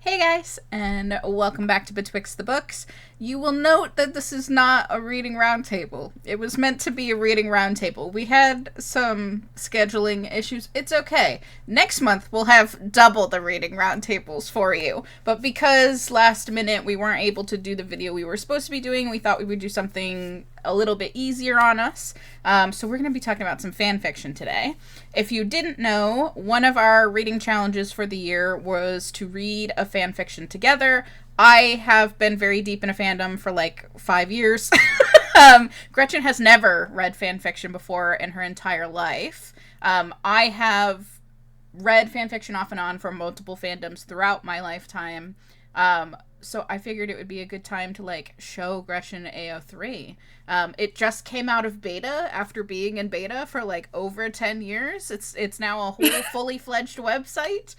Hey guys, and welcome back to Betwixt the Books. You will note that this is not a reading roundtable. It was meant to be a reading roundtable. We had some scheduling issues. It's okay. Next month we'll have double the reading roundtables for you. But because last minute we weren't able to do the video we were supposed to be doing, we thought we would do something a little bit easier on us. So we're going to be talking about some fan fiction today. If you didn't know, one of our reading challenges for the year was to read a fan fiction together. I have been very deep in a fandom for like 5 years. Gretchen has never read fan fiction before in her entire life. I have read fan fiction off and on from multiple fandoms throughout my lifetime. So I figured it would be a good time to like show Gretchen AO3. It just came out of beta after being in beta for like over 10 years. It's now a whole fully fledged website.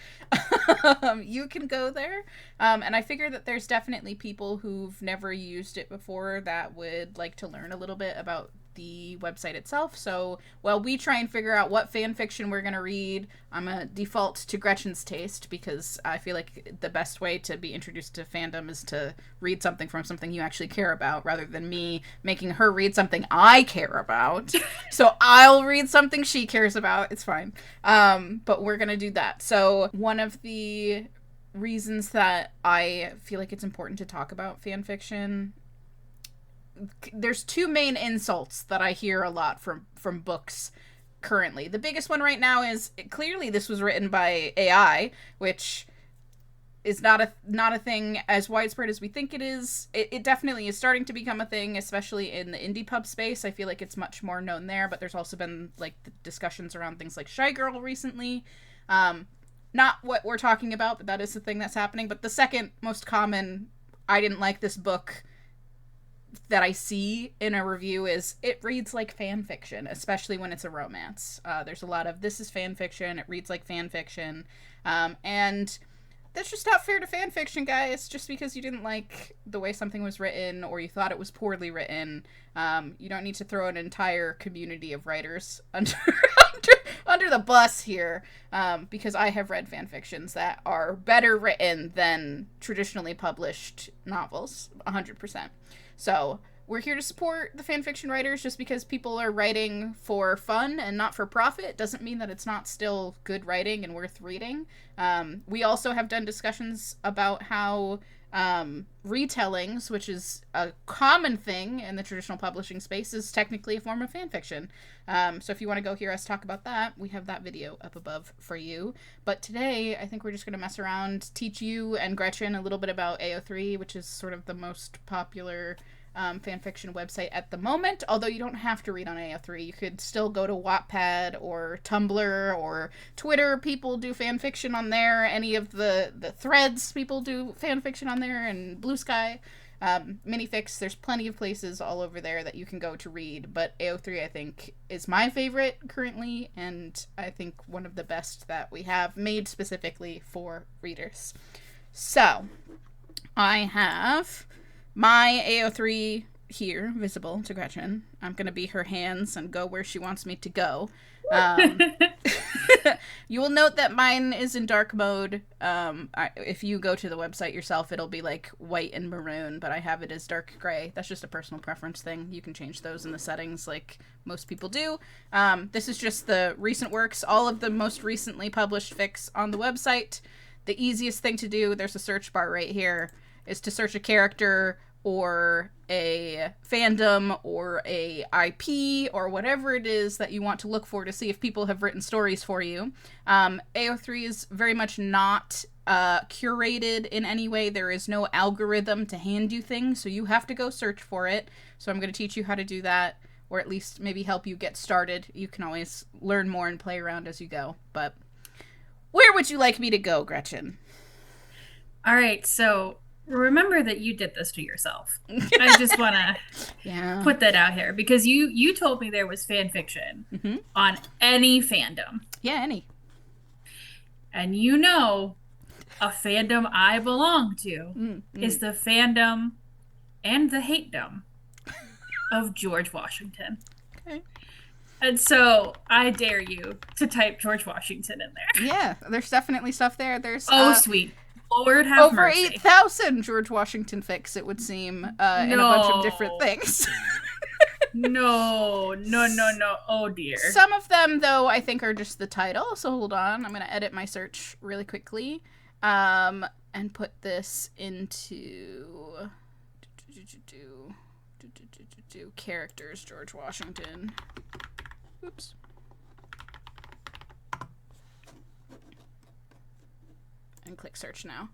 You can go there. And I figure that there's definitely people who've never used it before that would like to learn a little bit about the website itself. So while we try and figure out what fan fiction we're going to read, I'm going to default to Gretchen's taste because I feel like the best way to be introduced to fandom is to read something from something you actually care about rather than me making her read something I care about. So I'll read something she cares about. It's fine. But we're going to do that. So one of the reasons that I feel like it's important to talk about fan fiction, there's two main insults that I hear a lot from books currently. The biggest one right now is clearly this was written by AI, which is not a thing as widespread as we think it is. It definitely is starting to become a thing, especially in the indie pub space. I feel like it's much more known there, but there's also been like the discussions around things like Shy Girl recently. Not what we're talking about, but that is the thing that's happening. But the second most common, I didn't like this book that I see in a review is it reads like fan fiction, especially when it's a romance. There's a lot of this is fan fiction, it reads like fan fiction, and that's just not fair to fan fiction, guys. Just because you didn't like the way something was written or you thought it was poorly written, you don't need to throw an entire community of writers under the bus here, because I have read fan fictions that are better written than traditionally published novels, 100%. So we're here to support the fanfiction writers. Just because people are writing for fun and not for profit doesn't mean that it's not still good writing and worth reading. We also have done discussions about how retellings, which is a common thing in the traditional publishing space, is technically a form of fanfiction. So if you want to go hear us talk about that, we have that video up above for you. But today, I think we're just going to mess around, teach you and Gretchen a little bit about AO3, which is sort of the most popular fanfiction website at the moment, although you don't have to read on AO3. You could still go to Wattpad or Tumblr or Twitter. People do fanfiction on there. Any of the threads, people do fanfiction on there, and Blue Sky. Minifics, there's plenty of places all over there that you can go to read, but AO3 I think is my favorite currently, and I think one of the best that we have made specifically for readers. So I have my AO3 here, visible to Gretchen. I'm going to be her hands and go where she wants me to go. You will note that mine is in dark mode. If you go to the website yourself, it'll be like white and maroon, but I have it as dark gray. That's just a personal preference thing. You can change those in the settings like most people do. This is just the recent works, all of the most recently published fics on the website. The easiest thing to do, there's a search bar right here, is to search a character or a fandom or a IP or whatever it is that you want to look for to see if people have written stories for you. AO3 is very much not curated in any way. There is no algorithm to hand you things, so you have to go search for it. So I'm going to teach you how to do that, or at least maybe help you get started. You can always learn more and play around as you go. But where would you like me to go, Gretchen? All right, so remember that you did this to yourself. I just want to put that out here because you told me there was fan fiction on any fandom. Yeah, any. And you know, a fandom I belong to is the fandom and the hate-dom of George Washington. Okay. And so I dare you to type George Washington in there. Yeah, there's definitely stuff there. There's sweet. Lord have over mercy. 8,000 George Washington fics, it would seem, in a bunch of different things. No. Oh, dear. Some of them, though, I think are just the title. So hold on. I'm going to edit my search really quickly and put this into characters George Washington. Oops. And click search now.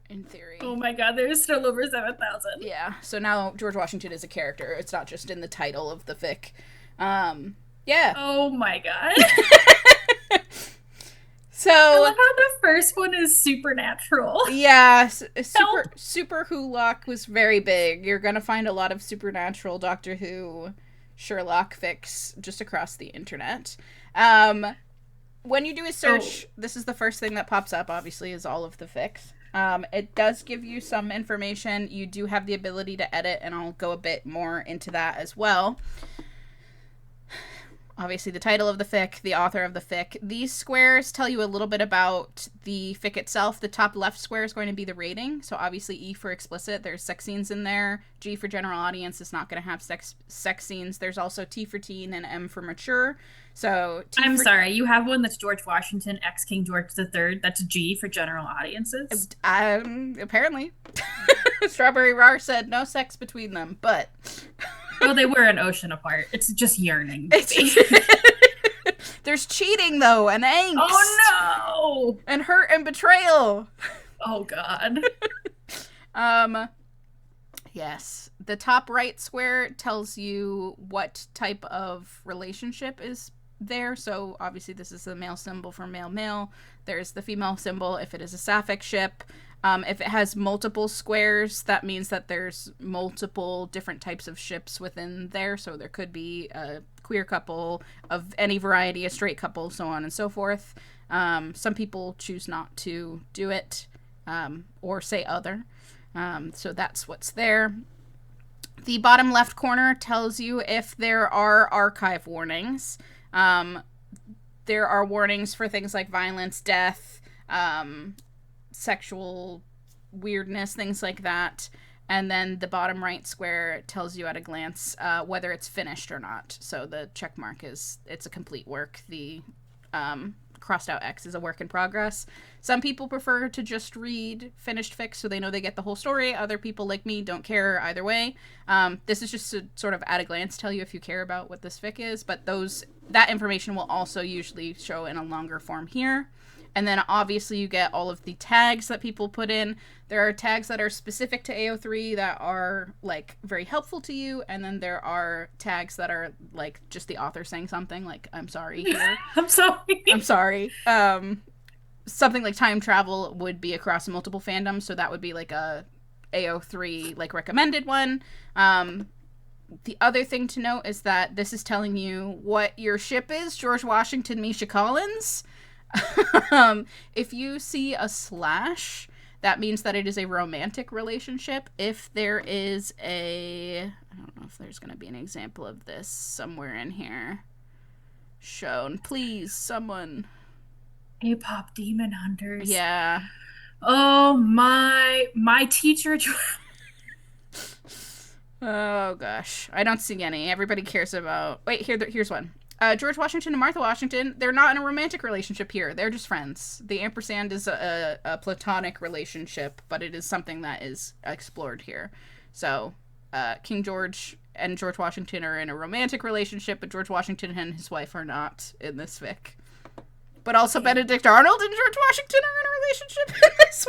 In theory. Oh my god, there's still over 7,000. Yeah, so now George Washington is a character. It's not just in the title of the fic. Yeah. Oh my god. So I love how the first one is supernatural. Yeah, Super Wholock was very big. You're gonna find a lot of supernatural Doctor Who, Sherlock fics just across the internet. When you do a search, this is the first thing that pops up, obviously, is all of the fics. It does give you some information. You do have the ability to edit, and I'll go a bit more into that as well. Obviously, the title of the fic, the author of the fic. These squares tell you a little bit about the fic itself. The top left square is going to be the rating. So obviously E for explicit. There's sex scenes in there. G for general audience is not going to have sex scenes. There's also T for teen and M for mature. So I'm sorry, you have one that's George Washington, ex King George III. That's G for general audiences. Apparently. Strawberry Rar said no sex between them, but... Oh, they were an ocean apart. It's just yearning. There's cheating, though, and angst. Oh, no! And hurt and betrayal. Oh, God. Yes. The top right square tells you what type of relationship is there. So, obviously, this is the male symbol for male-male. There's the female symbol if it is a sapphic ship. If it has multiple squares, that means that there's multiple different types of ships within there. So there could be a queer couple of any variety, a straight couple, so on and so forth. Some people choose not to do it or say other. So that's what's there. The bottom left corner tells you if there are archive warnings. There are warnings for things like violence, death, sexual weirdness, things like that. And then the bottom right square tells you at a glance whether it's finished or not. So the check mark is it's a complete work. The crossed out X is a work in progress. Some people prefer to just read finished fics so they know they get the whole story. Other people like me don't care either way. This is just to sort of at a glance tell you if you care about what this fic is, but that information will also usually show in a longer form here. And then obviously you get all of the tags that people put in. There are tags that are specific to AO3 that are like very helpful to you. And then there are tags that are like just the author saying something like, I'm sorry here. I'm sorry. I'm sorry. Something like time travel would be across multiple fandoms. So that would be like a AO3 like recommended one. The other thing to note is that this is telling you what your ship is. George Washington, Misha Collins. If you see a slash, that means that it is a romantic relationship. If there is I don't know if there's going to be an example of this somewhere in here shown. Please, someone. A-pop demon hunters. Yeah. Oh, my teacher. Oh, gosh. I don't see any. Everybody cares about... Wait, here's one. George Washington and Martha Washington, they're not in a romantic relationship here. They're just friends. The ampersand is a platonic relationship, but it is something that is explored here. So, King George and George Washington are in a romantic relationship, but George Washington and his wife are not in this fic. But also Benedict Arnold and George Washington are in a relationship in this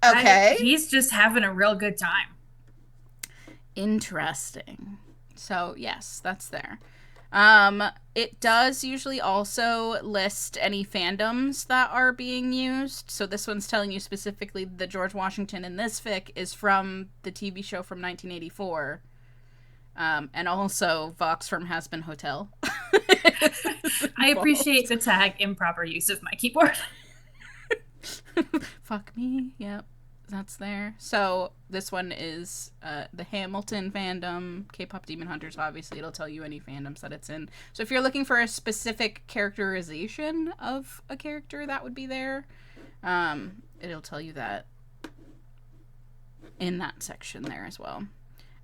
one. Okay. He's just having a real good time. Interesting. So, yes, that's there. It does usually also list any fandoms that are being used. So this one's telling you specifically the George Washington in this fic is from the TV show from 1984. And also Vox from Has Been Hotel. I appreciate the tag improper use of my keyboard. Fuck me. Yep. That's there. So this one is the Hamilton fandom, K-pop Demon Hunters. Obviously, it'll tell you any fandoms that it's in. So if you're looking for a specific characterization of a character, that would be there. It'll tell you that in that section there as well.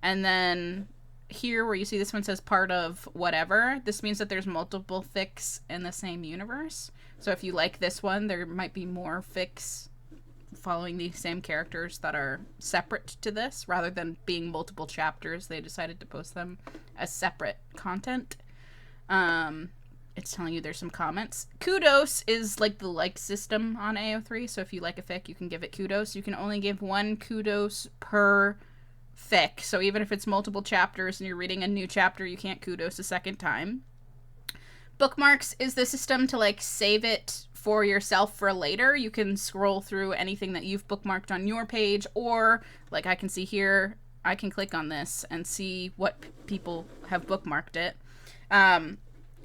And then here where you see this one says part of whatever, this means that there's multiple fics in the same universe. So if you like this one, there might be more fics following these same characters that are separate to this. Rather than being multiple chapters, they decided to post them as separate content. It's telling you there's some comments. Kudos is like the like system on AO3, so if you like a fic, you can give it kudos. You can only give 1 kudos per fic, so even if it's multiple chapters and you're reading a new chapter, you can't kudos a second time. Bookmarks is the system to like save it for yourself for later. You can scroll through anything that you've bookmarked on your page, or like I can see here, I can click on this and see what people have bookmarked it.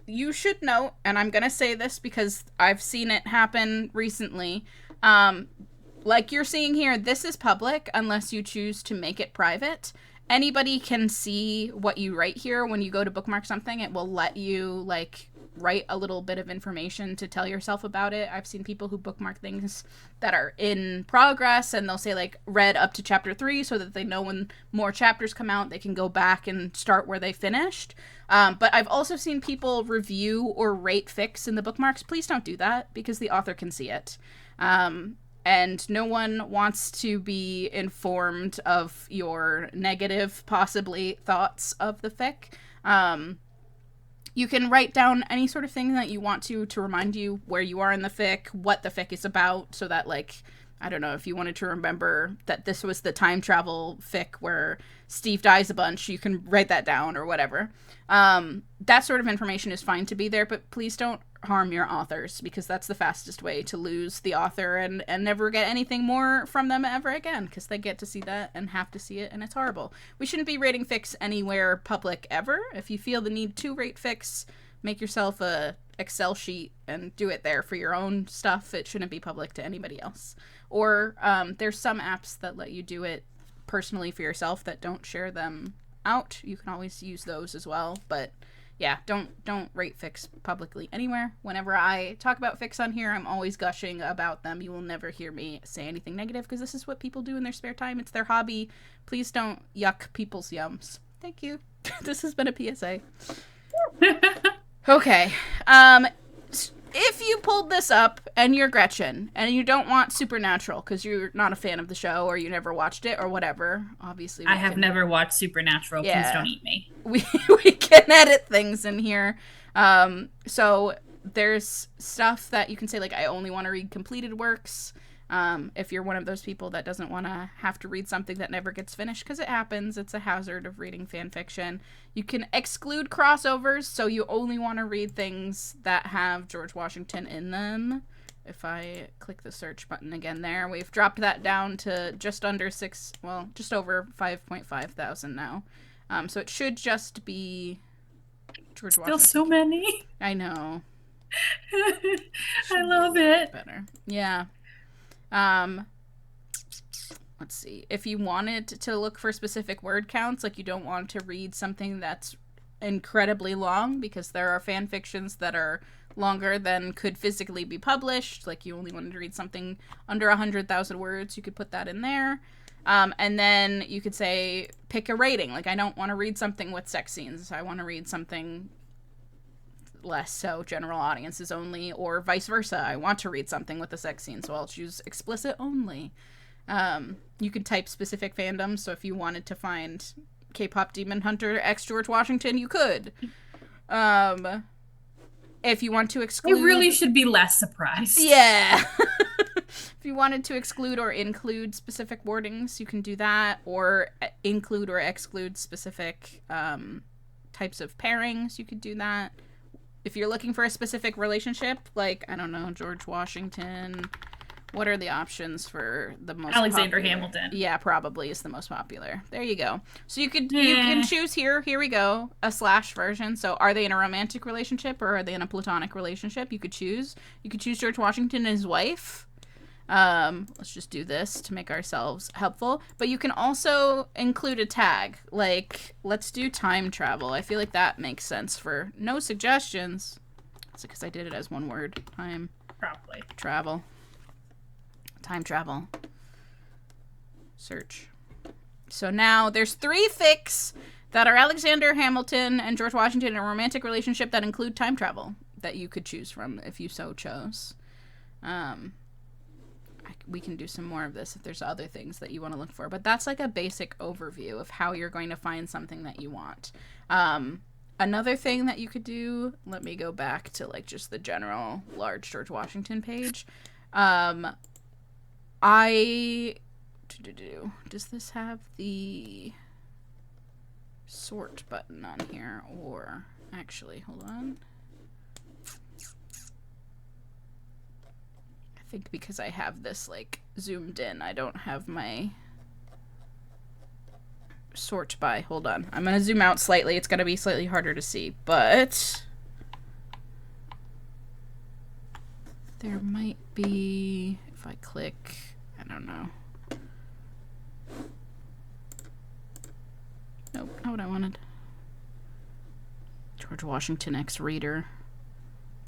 You should note, and I'm going to say this because I've seen it happen recently, like you're seeing here, this is public unless you choose to make it private. Anybody can see what you write here. When you go to bookmark something, it will let you like write a little bit of information to tell yourself about it. I've seen people who bookmark things that are in progress, and they'll say like read up to chapter 3 so that they know when more chapters come out, they can go back and start where they finished. But I've also seen people review or rate fics in the bookmarks. Please don't do that because the author can see it. And no one wants to be informed of your negative, possibly, thoughts of the fic. You can write down any sort of thing that you want to remind you where you are in the fic, what the fic is about, so that, like, I don't know, if you wanted to remember that this was the time travel fic where Steve dies a bunch, you can write that down or whatever. That sort of information is fine to be there, but please don't harm your authors, because that's the fastest way to lose the author and never get anything more from them ever again, because they get to see that and have to see it, and it's horrible. We shouldn't be rating fics anywhere public ever. If you feel the need to rate fics, make yourself a Excel sheet and do it there for your own stuff. It shouldn't be public to anybody else. Or there's some apps that let you do it personally for yourself that don't share them out. You can always use those as well, but yeah, don't rate fics publicly anywhere. Whenever I talk about fics on here, I'm always gushing about them. You will never hear me say anything negative, because this is what people do in their spare time. It's their hobby. Please don't yuck people's yums. Thank you. This has been a PSA. Okay. If you pulled this up and you're Gretchen and you don't want Supernatural because you're not a fan of the show or you never watched it or whatever, obviously. I have never watched Supernatural. Yeah. Please don't eat me. We can edit things in here. So there's stuff that you can say, like, I only want to read completed works. If you're one of those people that doesn't want to have to read something that never gets finished, because it happens, it's a hazard of reading fan fiction. You can exclude crossovers, so you only want to read things that have George Washington in them. If I click the search button again there, we've dropped that down to just under just over 5.5 thousand now. So it should just be George Washington. Still so many. I know. I love it. Better. Yeah. Let's see. If you wanted to look for specific word counts, like you don't want to read something that's incredibly long, because there are fan fictions that are longer than could physically be published, like you only wanted to read something under 100,000 words, you could put that in there. And then you could say, pick a rating. Like, I don't want to read something with sex scenes. I want to read something less, so general audiences only, or vice versa. I want to read something with a sex scene, so I'll choose explicit only. You could type specific fandoms, so if you wanted to find K-pop Demon Hunter X George Washington, you could. If you want to exclude... I really should be less surprised. Yeah. If you wanted to exclude or include specific wordings, you can do that, or include or exclude specific types of pairings, you could do that. If you're looking for a specific relationship, like, I don't know, George Washington, what are the options for the most Alexander popular? Hamilton. Yeah, probably is the most popular. There you go. So you can choose here we go, a slash version. So are they in a romantic relationship or are they in a platonic relationship? You could choose. You could choose George Washington and his wife. Let's just do this to make ourselves helpful. But you can also include a tag, like, let's do time travel. I feel like that makes sense for no suggestions. It's because I did it as one word. Time probably travel. Time travel. Search. So now there's 3 fics that are Alexander Hamilton and George Washington in a romantic relationship that include time travel that you could choose from if you so chose. We can do some more of this if there's other things that you want to look for. But that's like a basic overview of how you're going to find something that you want. Another thing that you could do, let me go back to like just the general large George Washington page. Does this have the sort button on here? Or actually, hold on. I think because I have this like zoomed in, I don't have my sort by. Hold on. I'm going to zoom out slightly. It's going to be slightly harder to see, but there might be, if I click, I don't know. Nope, not what I wanted. George Washington X Reader.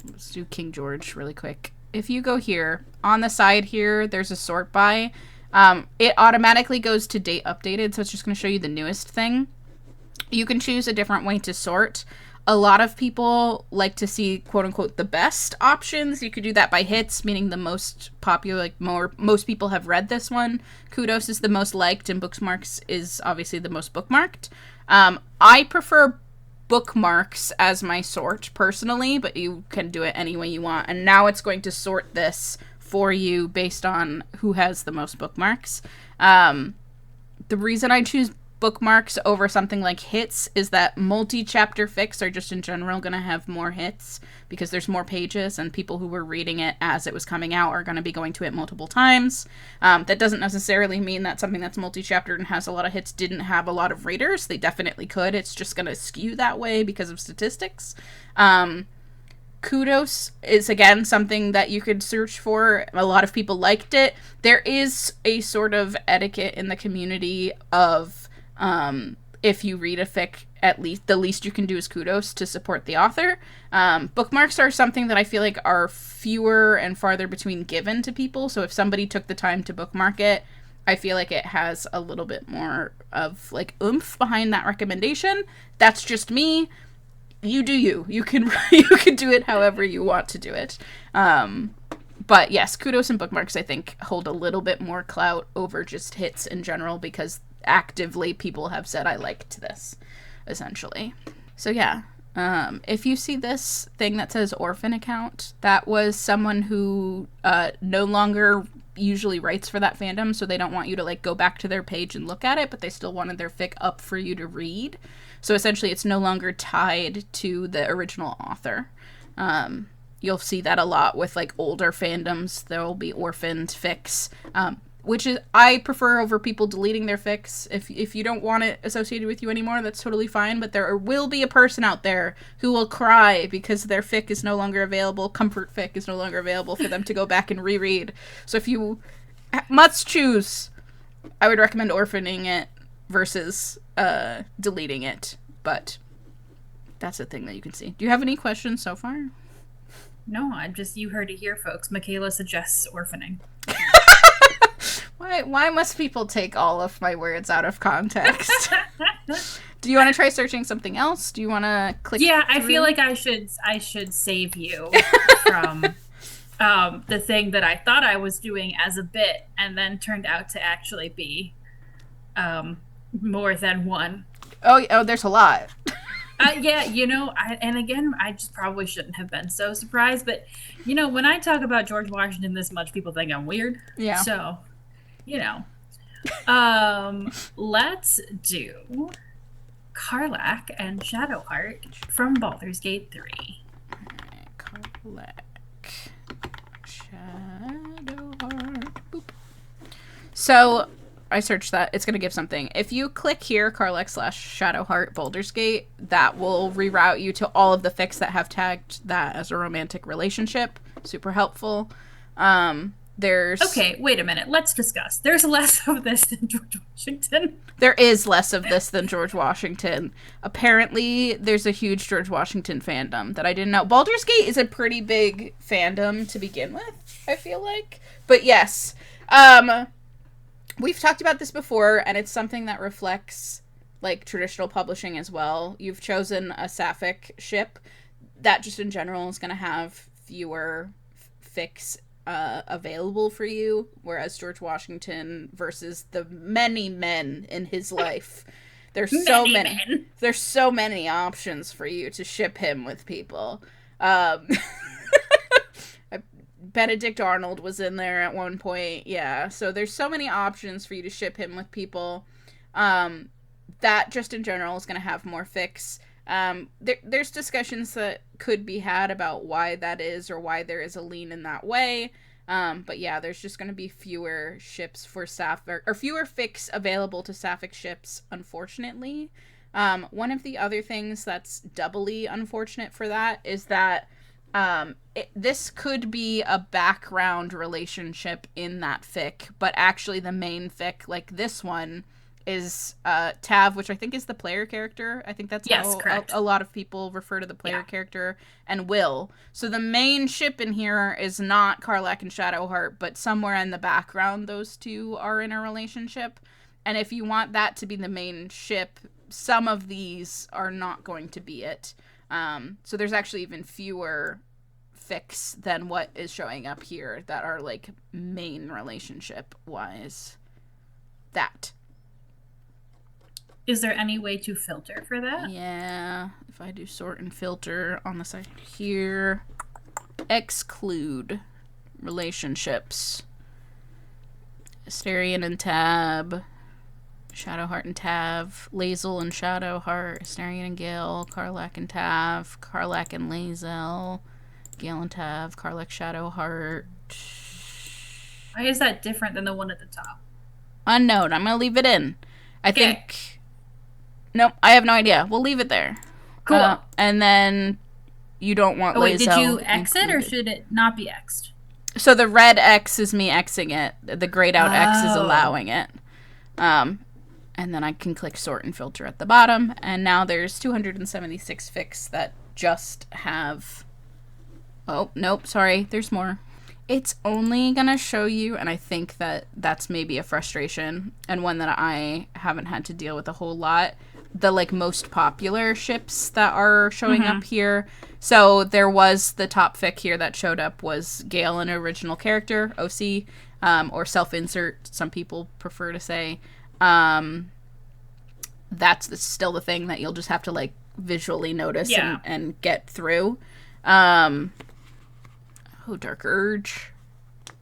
Let's do King George really quick. If you go here, on the side here, there's a sort by. It automatically goes to date updated, so it's just going to show you the newest thing. You can choose a different way to sort. A lot of people like to see, quote-unquote, the best options. You could do that by hits, meaning the most popular, like most people have read this one. Kudos is the most liked, and Bookmarks is obviously the most bookmarked. I prefer bookmarks as my sort, personally, but you can do it any way you want. And now it's going to sort this for you based on who has the most bookmarks. The reason I choose bookmarks over something like hits is that multi-chapter fics are just in general going to have more hits because there's more pages and people who were reading it as it was coming out are going to be going to it multiple times. That doesn't necessarily mean that something that's multi-chaptered and has a lot of hits didn't have a lot of readers. They definitely could. It's just going to skew that way because of statistics. Kudos is, again, something that you could search for. A lot of people liked it. There is a sort of etiquette in the community of if you read a fic, at least the least you can do is kudos to support the author. Bookmarks are something that I feel like are fewer and farther between given to people. So if somebody took the time to bookmark it, I feel like it has a little bit more of like oomph behind that recommendation. That's just me. You do you. You can do it however you want to do it. But yes, kudos and bookmarks I think hold a little bit more clout over just hits in general because actively people have said I liked this, essentially. So yeah, if you see this thing that says orphan account, that was someone who no longer usually writes for that fandom, so they don't want you to like go back to their page and look at it, but they still wanted their fic up for you to read. So essentially it's no longer tied to the original author. You'll see that a lot with like older fandoms. There will be orphaned fics, which is I prefer over people deleting their fics. If you don't want it associated with you anymore, that's totally fine. But there will be a person out there who will cry because their fic is no longer available. Comfort fic is no longer available for them to go back and reread. So if you must choose, I would recommend orphaning it versus deleting it. But that's a thing that you can see. Do you have any questions so far? No, you heard it here, folks. Michaela suggests orphaning. Why must people take all of my words out of context? Do you want to try searching something else? Do you want to click? Yeah, through? I feel like I should save you from the thing that I thought I was doing as a bit, and then turned out to actually be more than one. Oh, there's a lot. Yeah, I just probably shouldn't have been so surprised, but when I talk about George Washington this much, people think I'm weird. Yeah. So, let's do Karlach and Shadowheart from Baldur's Gate 3. Karlach, Shadowheart, boop. So I searched that. It's going to give something. If you click here, Karlach/Shadowheart Baldur's Gate, that will reroute you to all of the fics that have tagged that as a romantic relationship. Super helpful. Okay, wait a minute. Let's discuss. There's less of this than George Washington. There is less of this than George Washington. Apparently, there's a huge George Washington fandom that I didn't know. Baldur's Gate is a pretty big fandom to begin with, I feel like. But yes, We've talked about this before, and it's something that reflects, like, traditional publishing as well. You've chosen a sapphic ship that just in general is going to have fewer fics available for you, whereas George Washington versus the many men in his life, there's so many options for you to ship him with people. Benedict Arnold was in there at one point. Yeah, so there's so many options for you to ship him with people. That just in general is going to have more fics. There's discussions that could be had about why that is, or why there is a lean in that way. But yeah, there's just going to be fewer ships for sapphic, or fewer fics available to sapphic ships, unfortunately. One of the other things that's doubly unfortunate for that is that this could be a background relationship in that fic, but actually the main fic, like this one, is Tav, which I think is the player character. I think that's how a lot of people refer to the player character, and Will. So the main ship in here is not Karlach and Shadowheart, but somewhere in the background those two are in a relationship. And if you want that to be the main ship, some of these are not going to be it. So there's actually even fewer fics than what is showing up here that are, like, main relationship-wise. That. Is there any way to filter for that? Yeah. If I do sort and filter on the side here, exclude relationships. Asterion and Tab, Shadowheart and Tav, Lae'zel and Shadowheart, Asterion and Gale, Karlach and Tav, Karlach and Lae'zel, Gale and Tav, Karlach, Shadowheart. Why is that different than the one at the top? Unknown. I'm going to leave it in. I think... Nope, I have no idea. We'll leave it there. Cool. And then you don't want Lae'zel. Wait, did you X it, or should it not be X'd? So the red X is me Xing it. The grayed out X is allowing it. And then I can click sort and filter at the bottom. And now there's 276 fics that just have... Oh, nope, sorry. There's more. It's only going to show you, and I think that that's maybe a frustration, and one that I haven't had to deal with a whole lot, the, like, most popular ships that are showing up here. So there was the top fic here that showed up was Gale, an original character, OC, or self-insert, some people prefer to say. That's still the thing that you'll just have to, like, visually notice and get through. Dark Urge.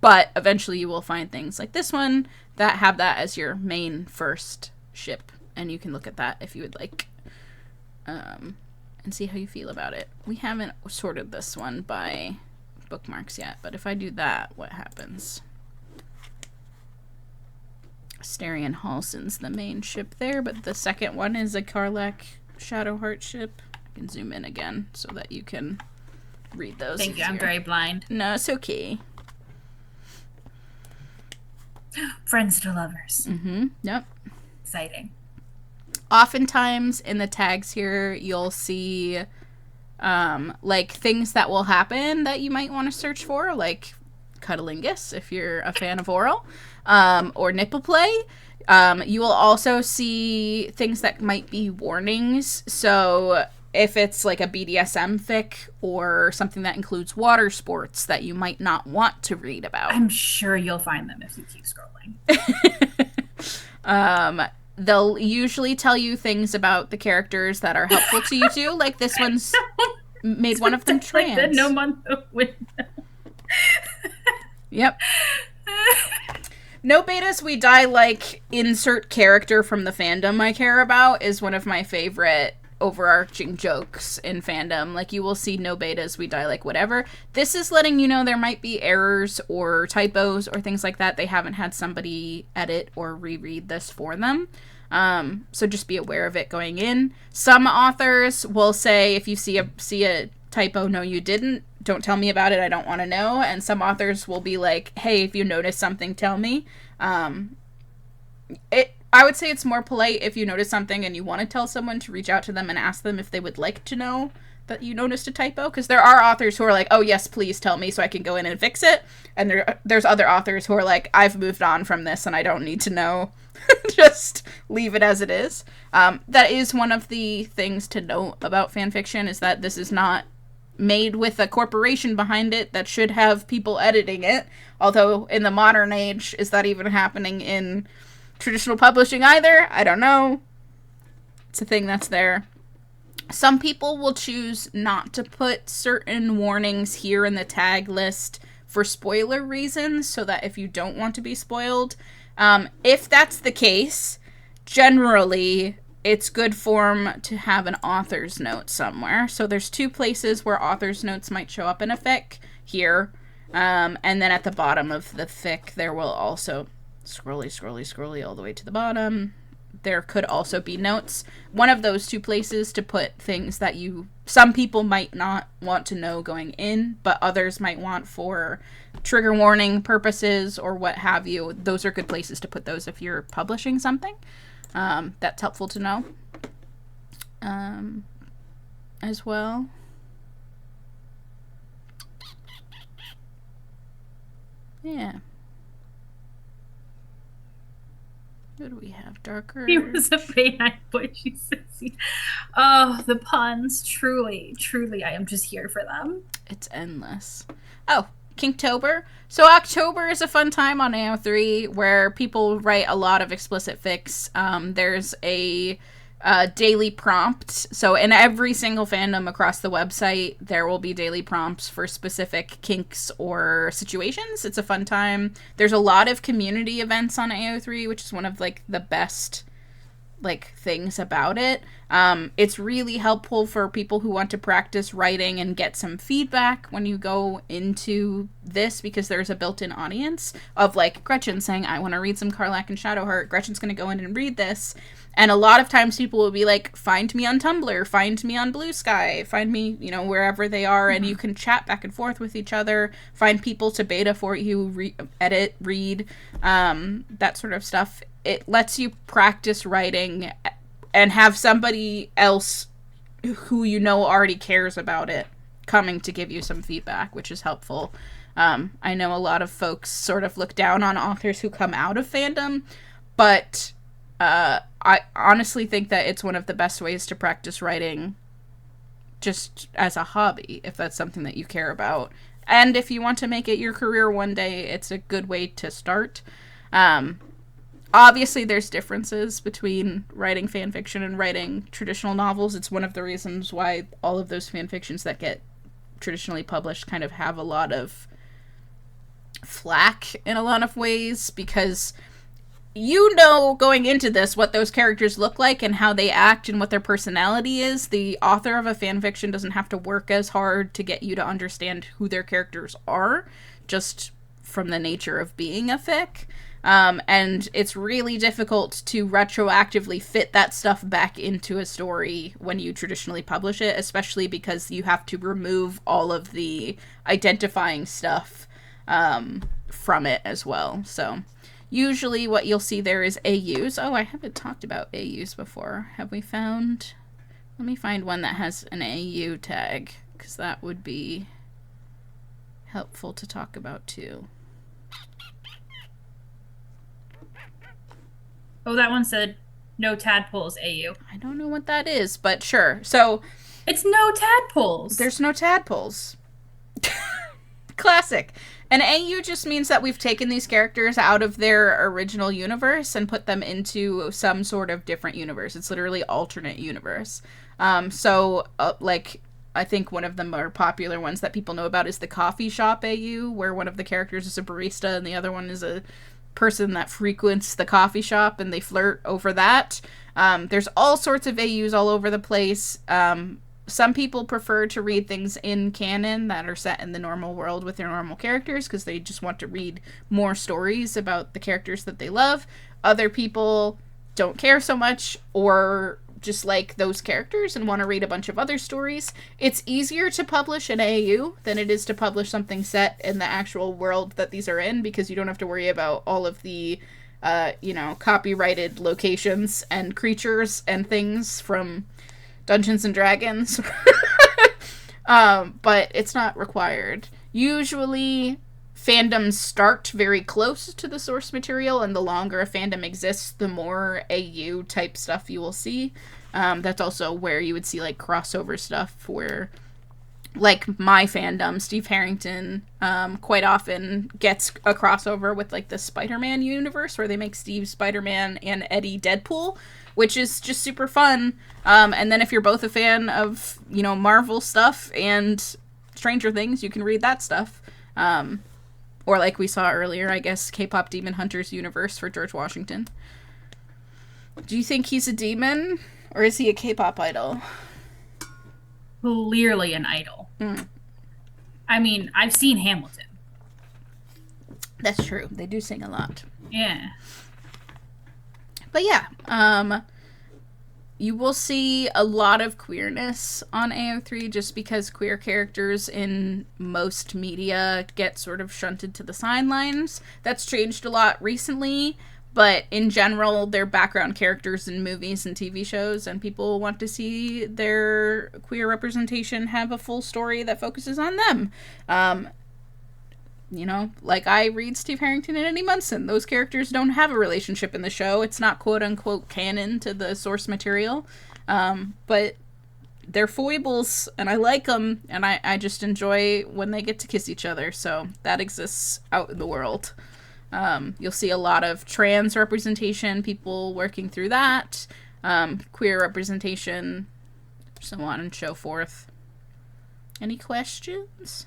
But eventually you will find things like this one that have that as your main first ship. And you can look at that if you would like. And see how you feel about it. We haven't sorted this one by bookmarks yet. But if I do that, what happens? Asterion Halsin's the main ship there. But the second one is a Karlach Shadowheart ship. I can zoom in again so that you can... read those. Thank you. I'm very blind. No, it's okay. Friends to lovers. Yep. Exciting. Oftentimes in the tags here, you'll see like things that will happen that you might want to search for, like cuddlingus if you're a fan of oral, or nipple play. You will also see things that might be warnings. So if it's like a BDSM fic or something that includes water sports that you might not want to read about. I'm sure you'll find them if you keep scrolling. They'll usually tell you things about the characters that are helpful to you too. Like this one's made one of them trans. Like the no month window. Yep. No betas, we die like insert character from the fandom I care about is one of my favorite overarching jokes in fandom. Like you will see no betas, we die like whatever. This is letting you know there might be errors or typos or things like that. They haven't had somebody edit or reread this for them. So just be aware of it going in. Some authors will say if you see a typo, no you didn't, don't tell me about it, I don't want to know. And some authors will be like, hey, if you notice something, tell me. I would say it's more polite if you notice something and you want to tell someone to reach out to them and ask them if they would like to know that you noticed a typo, because there are authors who are like, oh yes, please tell me so I can go in and fix it, and there's other authors who are like, I've moved on from this and I don't need to know. Just leave it as it is. That is one of the things to note about fanfiction, is that this is not made with a corporation behind it that should have people editing it, although in the modern age, is that even happening in traditional publishing either? I don't know. It's a thing that's there. Some people will choose not to put certain warnings here in the tag list for spoiler reasons, so that if you don't want to be spoiled, if that's the case, generally it's good form to have an author's note somewhere. So there's 2 places where author's notes might show up in a fic, here, and then at the bottom of the fic there will also, scrolly all the way to the bottom, there could also be notes. One of those 2 places to put things that some people might not want to know going in, but others might want for trigger warning purposes or what have you. Those are good places to put those if you're publishing something. That's helpful to know as well. Yeah. What do we have? Darker. He was a fake boy, she says. Oh, the puns. Truly, I am just here for them. It's endless. Oh, Kinktober. So October is a fun time on AO3 where people write a lot of explicit fics. There's a daily prompt. So in every single fandom across the website, there will be daily prompts for specific kinks or situations. It's a fun time. There's a lot of community events on AO3, which is one of like the best things about it. It's really helpful for people who want to practice writing and get some feedback when you go into this, because there's a built-in audience of like Gretchen saying, I want to read some Karlach and Shadowheart. Gretchen's going to go in and read this. And a lot of times people will be like, find me on Tumblr, find me on Blue Sky, find me, wherever they are, and you can chat back and forth with each other, find people to beta for you, edit, read, that sort of stuff. It lets you practice writing and have somebody else who already cares about it coming to give you some feedback, which is helpful. I know a lot of folks sort of look down on authors who come out of fandom, but I honestly think that it's one of the best ways to practice writing just as a hobby, if that's something that you care about. And if you want to make it your career one day, it's a good way to start. Obviously, there's differences between writing fan fiction and writing traditional novels. It's one of the reasons why all of those fan fictions that get traditionally published kind of have a lot of flack in a lot of ways, because going into this what those characters look like and how they act and what their personality is. The author of a fan fiction doesn't have to work as hard to get you to understand who their characters are, just from the nature of being a fic. And it's really difficult to retroactively fit that stuff back into a story when you traditionally publish it, especially because you have to remove all of the identifying stuff from it as well. So usually what you'll see there is AUs. Oh, I haven't talked about AUs before. Have we found... Let me find one that has an AU tag, because that would be helpful to talk about too. Oh, that one said no tadpoles AU. I don't know what that is, but sure. So it's no tadpoles. There's no tadpoles. Classic. An AU just means that we've taken these characters out of their original universe and put them into some sort of different universe. It's literally alternate universe. I think one of the more popular ones that people know about is the coffee shop AU, where one of the characters is a barista and the other one is a person that frequents the coffee shop and they flirt over that. There's all sorts of AUs all over the place. Some people prefer to read things in canon that are set in the normal world with their normal characters because they just want to read more stories about the characters that they love. Other people don't care so much or just like those characters and want to read a bunch of other stories. It's easier to publish an AU than it is to publish something set in the actual world that these are in, because you don't have to worry about all of the copyrighted locations and creatures and things from Dungeons and Dragons. But it's not required. Usually, fandoms start very close to the source material, and the longer a fandom exists, the more AU type stuff you will see. That's also where you would see like crossover stuff where, like, my fandom, Steve Harrington, quite often gets a crossover with like the Spider-Man universe where they make Steve Spider-Man and Eddie Deadpool, which is just super fun. And then if you're both a fan of, you know, Marvel stuff and Stranger Things, you can read that stuff. Or like we saw earlier, I guess, K-pop Demon Hunters universe for George Washington. Do you think he's a demon or is he a K-pop idol? Clearly an idol. I mean, I've seen Hamilton. That's true. They do sing a lot. Yeah. But yeah, you will see a lot of queerness on AO3 just because queer characters in most media get sort of shunted to the sidelines. That's changed a lot recently, but in general, they're background characters in movies and TV shows, and people want to see their queer representation have a full story that focuses on them. You know, like I read Steve Harrington and Eddie Munson. Those characters don't have a relationship in the show. It's not quote-unquote canon to the source material. But they're foibles, and I like them, and I just enjoy when they get to kiss each other. So that exists out in the world. You'll see a lot of trans representation, people working through that, queer representation, so on and so forth. Any questions?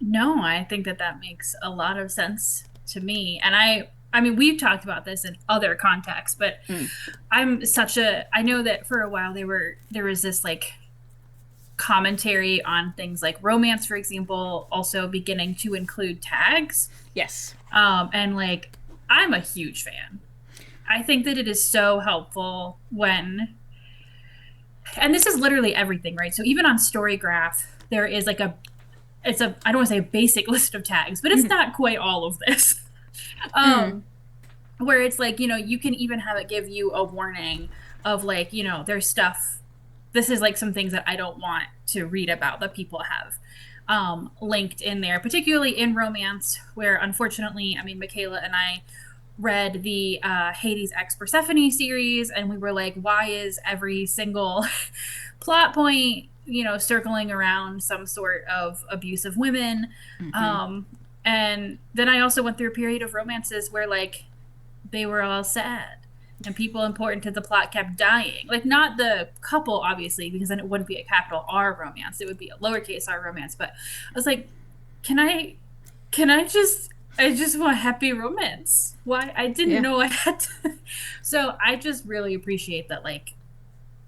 No, I think that makes a lot of sense to me. And I mean, we've talked about this in other contexts, but I know that for a while there was this like commentary on things like romance, for example, also beginning to include tags. Yes. And like, I'm a huge fan. I think that it is so helpful when, and this is literally everything, right? So even on Storygraph, there is like I don't want to say a basic list of tags, but it's not quite all of this. Where it's like, you know, you can even have it give you a warning of like, you know, there's stuff, this is like some things that I don't want to read about that people have linked in there, particularly in romance, where unfortunately, I mean, Michaela and I read the Hades X Persephone series, and we were like, why is every single plot point, you know, circling around some sort of abuse of women? And then I also went through a period of romances where like they were all sad and people important to the plot kept dying. Like, not the couple, obviously, because then it wouldn't be a capital R romance, it would be a lowercase r romance. But I was like, I just want happy romance. Why? I didn't know I had to. So I just really appreciate that, like,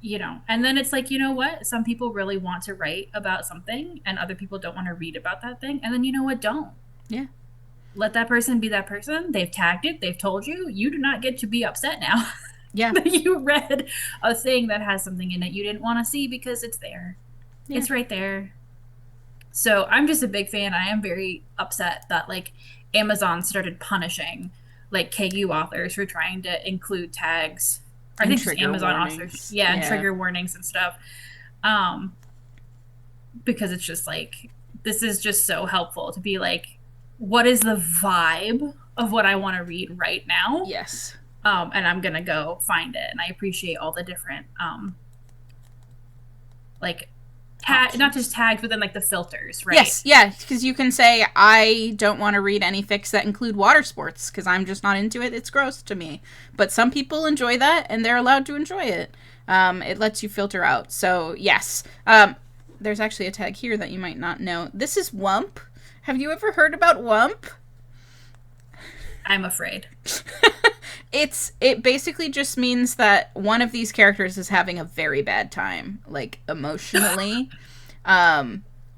you know, and then it's like, you know what? Some people really want to write about something and other people don't want to read about that thing. And then, you know what? Don't. Yeah. Let that person be that person. They've tagged it. They've told you. You do not get to be upset now. Yeah. That you read a thing that has something in it you didn't want to see because it's there. Yeah. It's right there. So I'm just a big fan. I am very upset that like Amazon started punishing like KU authors for trying to include tags. I think just Amazon authors. Yeah, and trigger warnings and stuff. Because it's just like, this is just so helpful to be like, what is the vibe of what I want to read right now? Yes. And I'm going to go find it. And I appreciate all the different, like, not just tags, but then like the filters, right? Yes, yeah, because you can say, I don't want to read any fics that include water sports because I'm just not into it. It's gross to me. But some people enjoy that, and they're allowed to enjoy it. It lets you filter out. So, yes. There's actually a tag here that you might not know. This is Wump. Have you ever heard about Wump? I'm afraid. It basically just means that one of these characters is having a very bad time, like emotionally.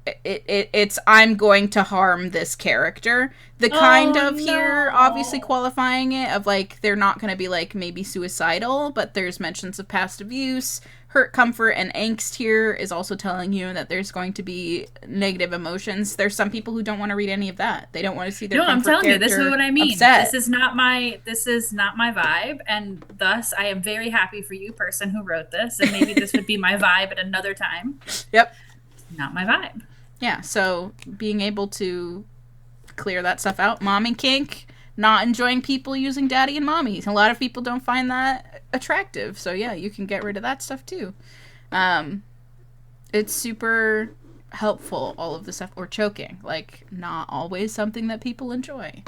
It's I'm going to harm this character. The kind of here obviously qualifying it of like they're not going to be like maybe suicidal, but there's mentions of past abuse. Hurt, comfort, and angst here is also telling you that there's going to be negative emotions. There's some people who don't want to read any of that. They don't want to see their I'm telling you, this is what I mean. Upset. This is not my vibe, and thus I am very happy for you, person who wrote this, and maybe this would be my vibe at another time. Yep. not my vibe. Yeah, so being able to clear that stuff out. Mommy kink, not enjoying people using daddy and mommy. A lot of people don't find that attractive. So yeah, you can get rid of that stuff too. It's super helpful, all of the stuff. Or choking, like not always something that people enjoy.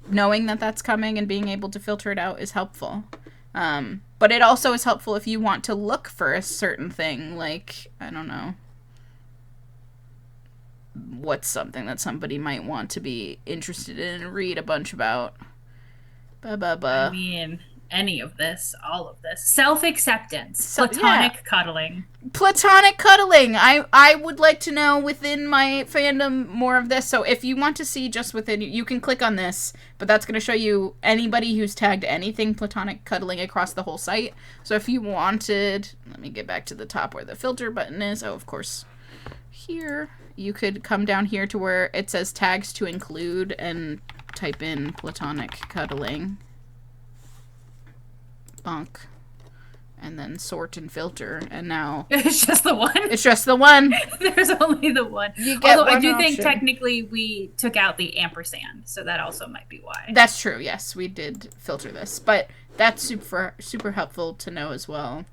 Knowing that that's coming and being able to filter it out is helpful. But it also is helpful if you want to look for a certain thing, like, I don't know, what's something that somebody might want to be interested in and read a bunch about. I mean, any of this, all of this. Self-acceptance. Platonic cuddling. Platonic cuddling. I would like to know within my fandom more of this. So if you want to see just within, you can click on this, but that's going to show you anybody who's tagged anything platonic cuddling across the whole site. So if you wanted, let me get back to the top where the filter button is. Oh, of course, here. You could come down here to where it says tags to include and type in platonic cuddling. Bonk. And then sort and filter. And now it's just the one. It's just the one. There's only the one. Although I do think technically we took out the ampersand, so that also might be why. That's true. Yes, we did filter this, but that's super helpful to know as well,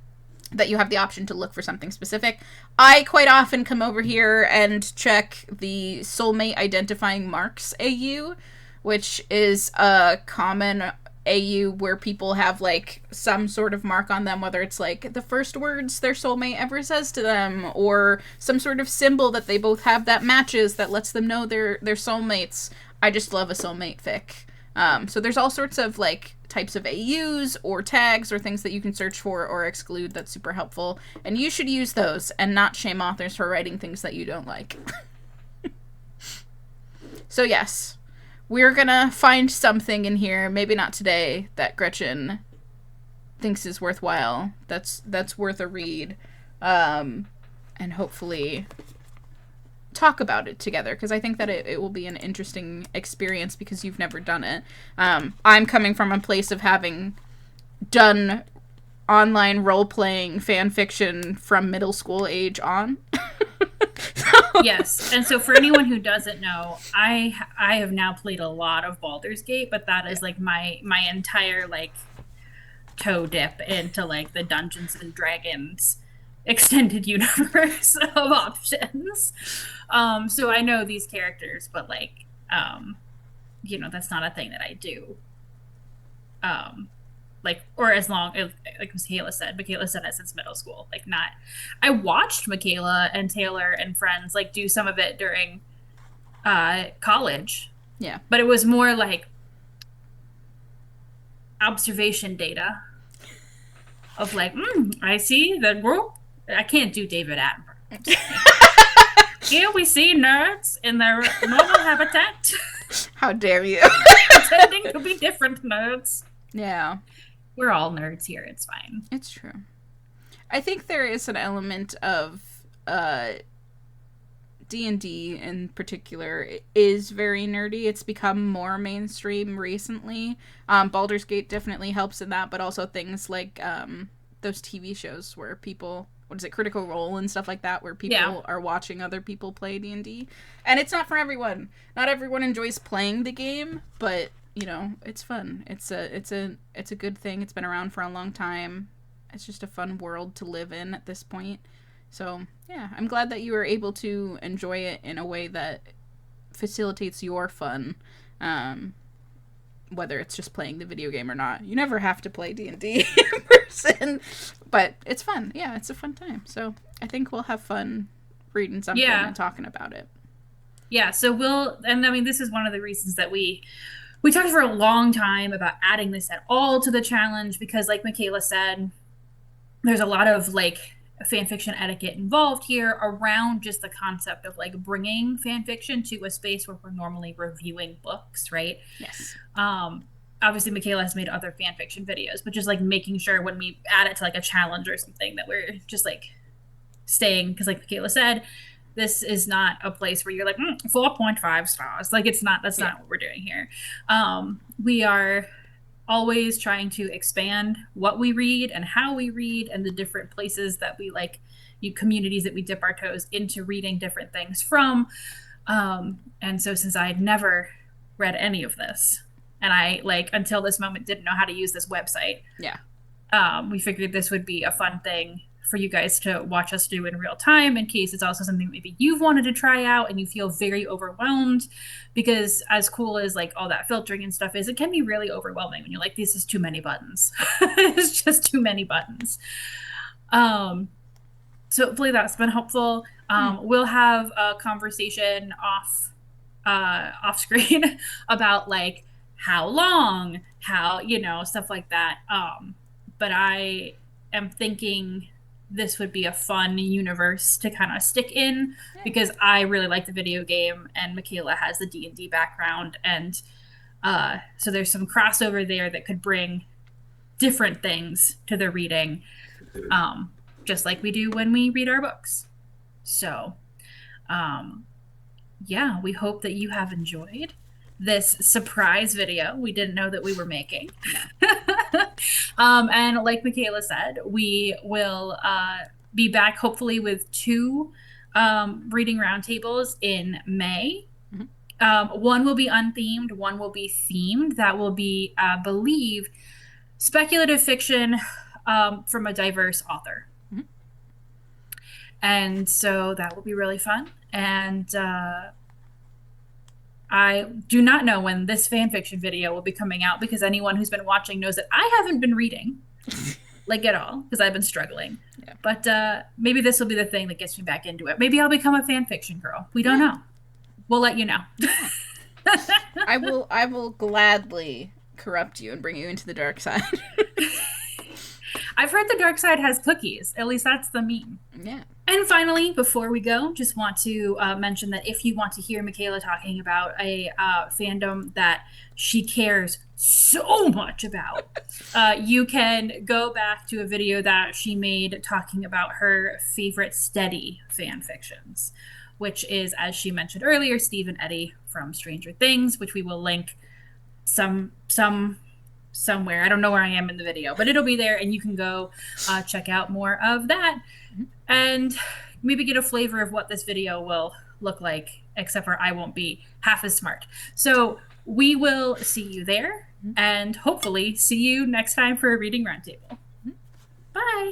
that you have the option to look for something specific. I quite often come over here and check the soulmate identifying marks AU, which is a common AU where people have like some sort of mark on them, whether it's like the first words their soulmate ever says to them, or some sort of symbol that they both have that matches that lets them know they're soulmates. I just love a soulmate fic. So there's all sorts of like types of AUs or tags or things that you can search for or exclude. That's super helpful, and you should use those and not shame authors for writing things that you don't like. So yes, we're gonna find something in here, maybe not today, that Gretchen thinks is worthwhile, that's worth a read, and hopefully talk about it together, because I think that it will be an interesting experience because you've never done it. I'm coming from a place of having done online role-playing fan fiction from middle school age on. Yes, and so for anyone who doesn't know, I have now played a lot of Baldur's Gate, but that is like my entire like toe dip into like the Dungeons and Dragons extended universe of options. So I know these characters, but like that's not a thing that I do. Like, or as long as, like Michaela said it since middle school. Like, not, I watched Michaela and Taylor and friends like do some of it during college. Yeah. But it was more like observation data of like, I see the group. I can't do David Attenborough. Here we see nerds in their normal habitat. How dare you? Pretending to be different nerds. Yeah. We're all nerds here. It's fine. It's true. I think there is an element of D&D in particular is very nerdy. It's become more mainstream recently. Baldur's Gate definitely helps in that, but also things like those TV shows where people, what is it, Critical Role and stuff like that, where people are watching other people play D&D. And it's not for everyone. Not everyone enjoys playing the game, but it's fun. It's a good thing. It's been around for a long time. It's just a fun world to live in at this point. So, yeah, I'm glad that you were able to enjoy it in a way that facilitates your fun. Whether it's just playing the video game or not. You never have to play D&D in person. But it's fun. Yeah, it's a fun time. So, I think we'll have fun reading something and talking about it. Yeah, so this is one of the reasons that we talked for a long time about adding this at all to the challenge, because like Michaela said, there's a lot of like fan fiction etiquette involved here around just the concept of like bringing fan fiction to a space where we're normally reviewing books, right? Yes. Obviously Michaela has made other fan fiction videos, but just like making sure when we add it to like a challenge or something that we're just like staying, because like Michaela said, this is not a place where you're like 4.5 stars. Like, it's not. That's not what we're doing here. We are always trying to expand what we read and how we read and the different places that we like, communities that we dip our toes into reading different things from. And so since I had never read any of this, and I like until this moment didn't know how to use this website, we figured this would be a fun thing for you guys to watch us do in real time, in case it's also something maybe you've wanted to try out and you feel very overwhelmed, because as cool as like all that filtering and stuff is, it can be really overwhelming when you're like, this is too many buttons. It's just too many buttons. So hopefully that's been helpful. We'll have a conversation off screen about like how long, how, stuff like that. But I am thinking this would be a fun universe to kind of stick in, because I really like the video game and Michaela has the D&D background. And so there's some crossover there that could bring different things to the reading, just like we do when we read our books. So, we hope that you have enjoyed this surprise video we didn't know that we were making. And like Michaela said, we will be back hopefully with 2 reading roundtables in May. One will be unthemed, one will be themed. That will be, I believe, speculative fiction from a diverse author. And so that will be really fun. And I do not know when this fan fiction video will be coming out, because anyone who's been watching knows that I haven't been reading like at all, because I've been struggling. But maybe this will be the thing that gets me back into it. Maybe I'll become a fan fiction girl. We don't know. We'll let you know. I will gladly corrupt you and bring you into the dark side. I've heard the dark side has cookies. At least that's the meme. Yeah. And finally, before we go, just want to mention that if you want to hear Michaela talking about a fandom that she cares so much about, you can go back to a video that she made talking about her favorite steady fan fictions, which is, as she mentioned earlier, Steve and Eddie from Stranger Things, which we will link somewhere. I don't know where I am in the video, but it'll be there, and you can go check out more of that and maybe get a flavor of what this video will look like, except for I won't be half as smart. So we will see you there, and hopefully see you next time for a reading roundtable. Bye.